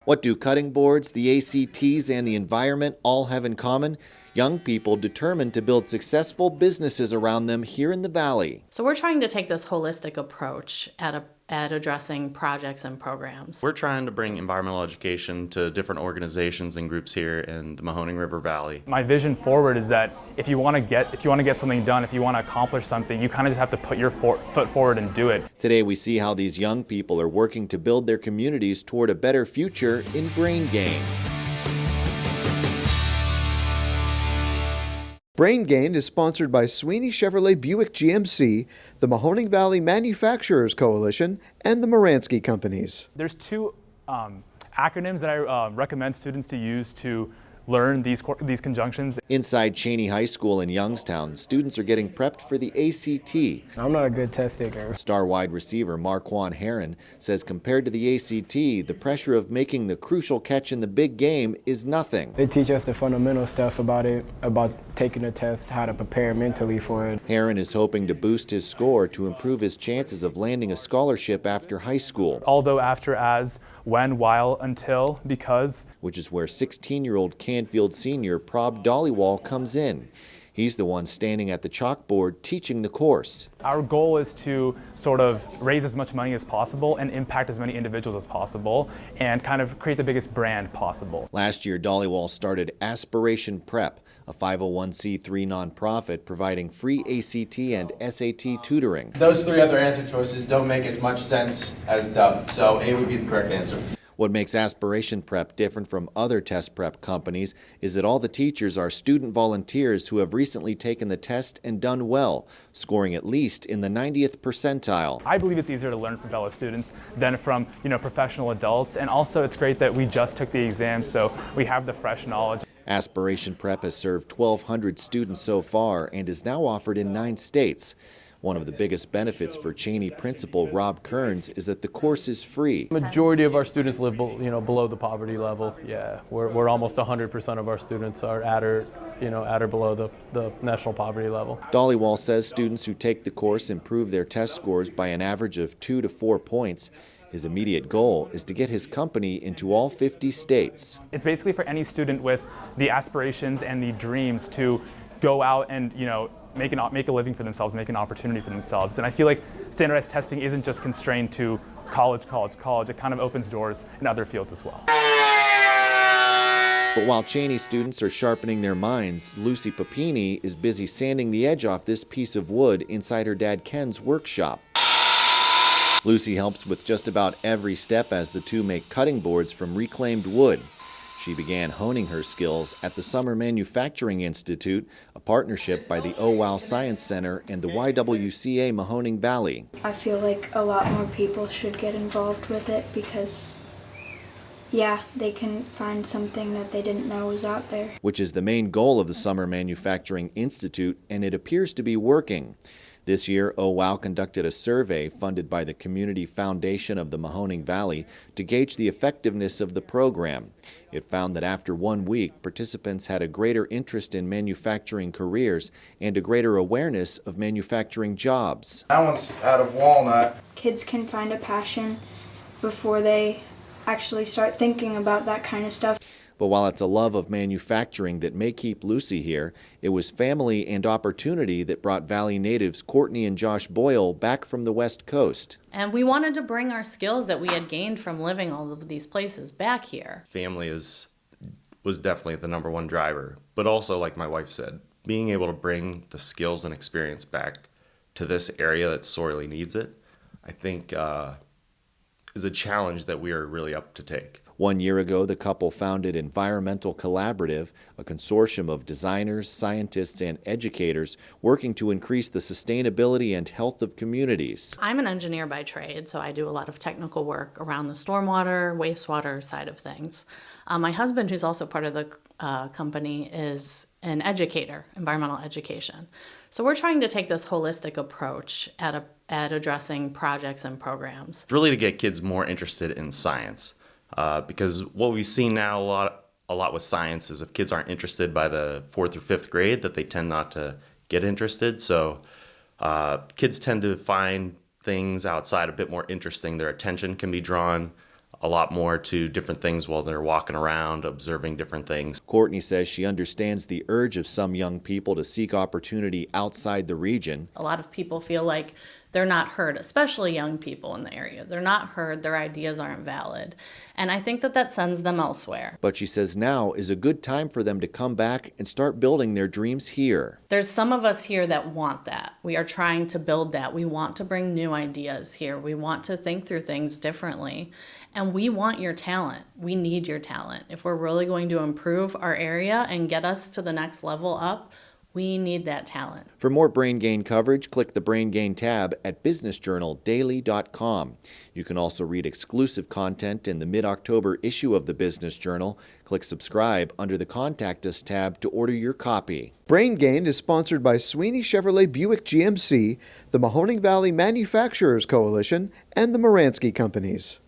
What do cutting boards, the ACTs, and the environment all have in common? Young people determined to build successful businesses around them here in the Valley. So we're trying to take this holistic approach at addressing projects and programs. We're trying to bring environmental education to different organizations and groups here in the Mahoning River Valley. My vision forward is that if you want to get something done, if you want to accomplish something, you kind of just have to put your foot forward and do it. Today we see how these young people are working to build their communities toward a better future in Brain Gain. Brain Gain is sponsored by Sweeney Chevrolet Buick GMC, the Mahoning Valley Manufacturers Coalition, and the Moransky Companies. There's two acronyms that I recommend students to use to learn these conjunctions. Inside Cheney High School in Youngstown, students are getting prepped for the ACT. I'm not a good test taker. Star wide receiver Marquand Heron says compared to the ACT, the pressure of making the crucial catch in the big game is nothing. They teach us the fundamental stuff about it, about taking a test, how to prepare mentally for it. Heron is hoping to boost his score to improve his chances of landing a scholarship after high school. Although, after, as, when, while, until, because. Which is where 16-year-old Canfield senior Prob Dollywall comes in. He's the one standing at the chalkboard teaching the course. Our goal is to sort of raise as much money as possible and impact as many individuals as possible and kind of create the biggest brand possible. Last year, Dollywall started Aspiration Prep, a 501c3 nonprofit providing free ACT and SAT tutoring. Those three other answer choices don't make as much sense as D, so A would be the correct answer. What makes Aspiration Prep different from other test prep companies is that all the teachers are student volunteers who have recently taken the test and done well, scoring at least in the 90th percentile. I believe it's easier to learn from fellow students than from professional adults, and also it's great that we just took the exam, so we have the fresh knowledge. Aspiration Prep has served 1,200 students so far and is now offered in 9 states. One of the biggest benefits for Cheney principal Rob Kearns is that the course is free. Majority of our students live below the poverty level. Yeah, we're almost 100% of our students are at or below the national poverty level. Dollywall says students who take the course improve their test scores by an average of 2 to 4 points. His immediate goal is to get his company into all 50 states. It's basically for any student with the aspirations and the dreams to go out and make a living for themselves, make an opportunity for themselves. And I feel like standardized testing isn't just constrained to college. It kind of opens doors in other fields as well. But while Cheney students are sharpening their minds, Lucy Papini is busy sanding the edge off this piece of wood inside her dad Ken's workshop. Lucy helps with just about every step as the two make cutting boards from reclaimed wood. She began honing her skills at the Summer Manufacturing Institute, a partnership by the OWOW Science Center and the YWCA Mahoning Valley. I feel like a lot more people should get involved with it because, yeah, they can find something that they didn't know was out there. Which is the main goal of the Summer Manufacturing Institute, and it appears to be working. This year, OWOW conducted a survey funded by the Community Foundation of the Mahoning Valley to gauge the effectiveness of the program. It found that after 1 week, participants had a greater interest in manufacturing careers and a greater awareness of manufacturing jobs. That one's out of walnut. Kids can find a passion before they actually start thinking about that kind of stuff. But while it's a love of manufacturing that may keep Lucy here, it was family and opportunity that brought Valley natives Courtney and Josh Boyle back from the West Coast. And we wanted to bring our skills that we had gained from living all of these places back here. Family was definitely the number one driver, but also, like my wife said, being able to bring the skills and experience back to this area that sorely needs it, I think is a challenge that we are really up to take. 1 year ago, the couple founded Environmental Collaborative, a consortium of designers, scientists, and educators working to increase the sustainability and health of communities. I'm an engineer by trade, so I do a lot of technical work around the stormwater, wastewater side of things. My husband, who's also part of the company, is an educator, environmental education. So we're trying to take this holistic approach at addressing projects and programs. Really to get kids more interested in science. Because what we see now a lot with science is if kids aren't interested by the 4th or 5th grade, that they tend not to get interested. So kids tend to find things outside a bit more interesting. Their attention can be drawn. a lot more to different things while they're walking around, observing different things. Courtney says she understands the urge of some young people to seek opportunity outside the region. A lot of people feel like they're not heard, especially young people in the area. They're not heard, their ideas aren't valid. And I think that that sends them elsewhere. But she says now is a good time for them to come back and start building their dreams here. There's some of us here that want that. We are trying to build that. We want to bring new ideas here. We want to think through things differently. And we want your talent. We need your talent. If we're really going to improve our area and get us to the next level up, we need that talent. For more Brain Gain coverage, click the Brain Gain tab at businessjournaldaily.com. You can also read exclusive content in the mid-October issue of the Business Journal. Click subscribe under the Contact Us tab to order your copy. Brain Gain is sponsored by Sweeney Chevrolet Buick GMC, the Mahoning Valley Manufacturers Coalition, and the Moransky Companies.